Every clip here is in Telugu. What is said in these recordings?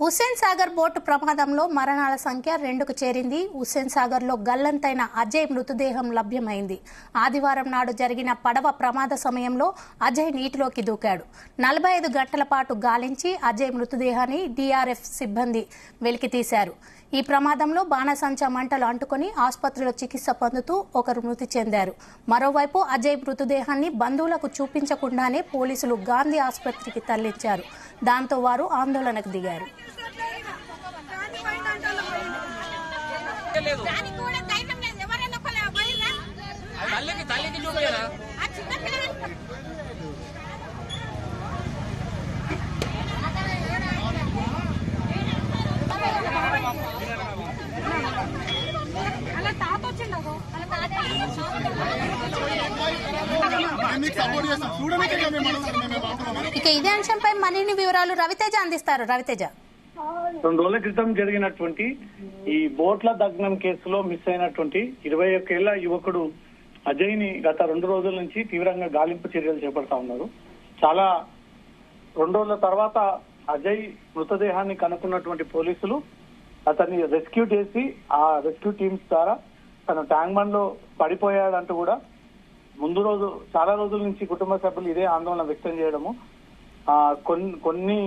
హుస్సేన్ సాగర్ బోటు ప్రమాదంలో మరణాల సంఖ్య 2కు చేరింది. హుస్సేన్ సాగర్ లో గల్లంతైన అజయ్ మృతదేహం లభ్యమైంది. ఆదివారం నాడు జరిగిన పడవ ప్రమాద సమయంలో అజయ్ నీటిలోకి దూకాడు. 45 గంటల పాటు గాలించి అజయ్ మృతదేహాన్ని DRF సిబ్బంది వెలికితీశారు. ఈ ప్రమాదంలో బాణసంచా మంటలు అంటుకుని ఆసుపత్రిలో చికిత్స పొందుతూ ఒకరు మృతి చెందారు. మరోవైపు అజయ్ మృతదేహాన్ని బంధువులకు చూపించకుండానే పోలీసులు గాంధీ ఆసుపత్రికి తరలించారు. దాంతో వారు ఆందోళనకు దిగారు. ఇక ఇదే అంశంపై మరిన్ని వివరాలు రవితేజ అందిస్తారు. రవితేజ, 2 రోజుల క్రితం జరిగినటువంటి ఈ బోట్ల దగ్నం కేసులో మిస్ అయినటువంటి 21 ఏళ్ల యువకుడు అజయ్ ని గత 2 రోజుల నుంచి తీవ్రంగా గాలింపు చర్యలు చేపడతా ఉన్నారు. చాలా 2 రోజుల తర్వాత అజయ్ మృతదేహాన్ని కనుక్కున్నటువంటి పోలీసులు అతన్ని రెస్క్యూ చేసి ఆ రెస్క్యూ టీమ్స్ ద్వారా తన ట్యాంక్ బండ్ లో పడిపోయాడంటూ కూడా ముందు రోజు చాలా రోజుల నుంచి కుటుంబ సభ్యులు ఇదే ఆందోళన వ్యక్తం చేయడము, కొన్ని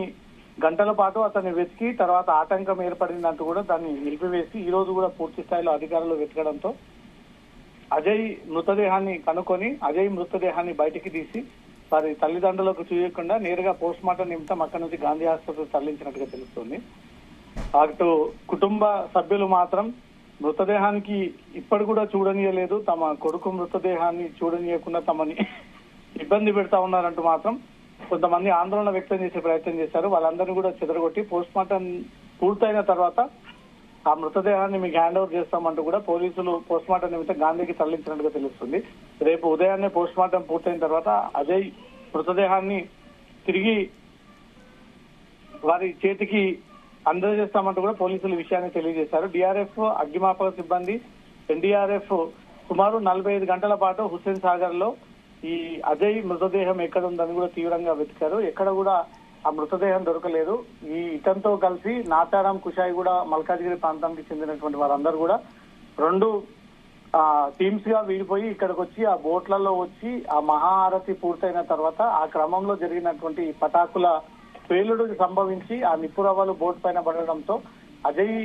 గంటల పాటు అతన్ని వెతికి తర్వాత ఆటంకం ఏర్పడిందంటూ కూడా దాన్ని నిలిపివేసి ఈ రోజు కూడా పూర్తి స్థాయిలో అధికారులు వెతకడంతో అజయ్ మృతదేహాన్ని కనుక్కొని అజయ్ మృతదేహాన్ని బయటికి తీసి వారి తల్లిదండ్రులకు చూయకుండా నేరుగా పోస్ట్ మార్టం నిమిత్తం అక్కడి నుంచి గాంధీ ఆసుపత్రికి తరలించినట్టుగా తెలుస్తుంది. అటు కుటుంబ సభ్యులు మాత్రం మృతదేహానికి ఇప్పటి కూడా చూడనీయలేదు, తమ కొడుకు మృతదేహాన్ని చూడనీయకుండా తమని ఇబ్బంది పెడతా ఉన్నారంటూ మాత్రం కొంతమంది ఆందోళన వ్యక్తం చేసే ప్రయత్నం చేశారు. వాళ్ళందరినీ కూడా చెదరగొట్టి పోస్ట్ మార్టం పూర్తయిన తర్వాత ఆ మృతదేహాన్ని మీకు హ్యాండ్ ఓవర్ చేస్తామంటూ కూడా పోలీసులు పోస్ట్ మార్టం నిమిత్తం గాంధీకి తరలించినట్టుగా తెలుస్తుంది. రేపు ఉదయాన్నే పోస్ట్ మార్టం పూర్తయిన తర్వాత అజయ్ మృతదేహాన్ని తిరిగి వారి చేతికి అందజేస్తామంటూ కూడా పోలీసులు విషయాన్ని తెలియజేశారు. DRF అగ్నిమాపక సిబ్బంది NDRF సుమారు 45 గంటల పాటు హుస్సేన్ సాగర్ లో ఈ అజయ్ మృతదేహం ఎక్కడ ఉందని కూడా తీవ్రంగా వెతికారు. ఎక్కడ కూడా ఆ మృతదేహం దొరకలేదు. ఈ ఇతనితో కలిసి నాచారం, కుషాయిగూడ, మల్కాజ్గిరి ప్రాంతానికి చెందినటువంటి వారందరూ కూడా 2 టీమ్స్ గా విడిపోయి ఇక్కడికి వచ్చి ఆ బోట్లలో వచ్చి ఆ మహాహారతి పూర్తయిన తర్వాత ఆ క్రమంలో జరిగినటువంటి పటాకుల పేలుడు సంభవించి ఆ నిప్పురవ్వలు బోట్ పైన పడడంతో అజయ్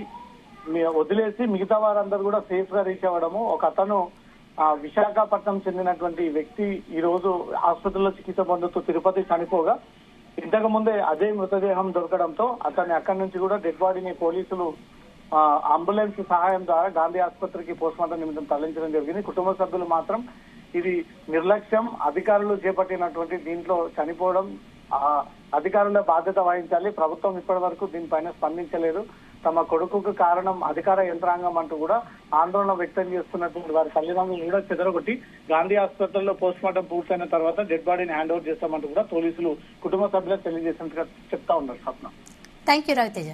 వదిలేసి మిగతా వారందరూ కూడా సేఫ్ గా రీచ్ అవ్వడము. ఒక అతను విశాఖపట్నం చెందినటువంటి వ్యక్తి ఈ రోజు ఆసుపత్రిలో చికిత్స పొందుతూ తిరుపతి చనిపోగా ఇంతకు ముందే అజయ్ మృతదేహం దొరకడంతో అతన్ని అక్కడి నుంచి కూడా డెడ్ బాడీని పోలీసులు అంబులెన్స్ సహాయం ద్వారా గాంధీ ఆసుపత్రికి పోస్ట్ మార్టం నిమిత్తం తరలించడం జరిగింది. కుటుంబ సభ్యులు మాత్రం ఇది నిర్లక్ష్యం, అధికారులు చేపట్టినటువంటి దీంట్లో చనిపోవడం అధికారుల బాధ్యత వహించాలి, ప్రభుత్వం ఇప్పటి వరకు దీనిపైన స్పందించలేదు, తమ కొడుకుకు కారణం అధికార యంత్రాంగం అంటూ కూడా ఆందోళన వ్యక్తం చేస్తున్నటువంటి వారి తల్లిదండ్రులు కూడా చెదరగొట్టి గాంధీ ఆసుపత్రిలో పోస్ట్ మార్టం పూర్తయిన తర్వాత డెడ్ బాడీని హ్యాండ్ ఓవర్ చేస్తామంటూ కూడా పోలీసులు కుటుంబ సభ్యులకు తెలియజేసినట్టుగా చెప్తా ఉన్నారు. స్వప్న, థ్యాంక్ యూ రవితేజ.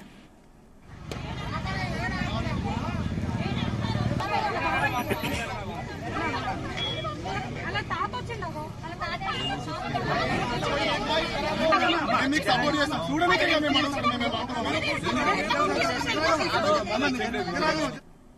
మీకు సపోర్ట్ చేస్తాం చూడడానికి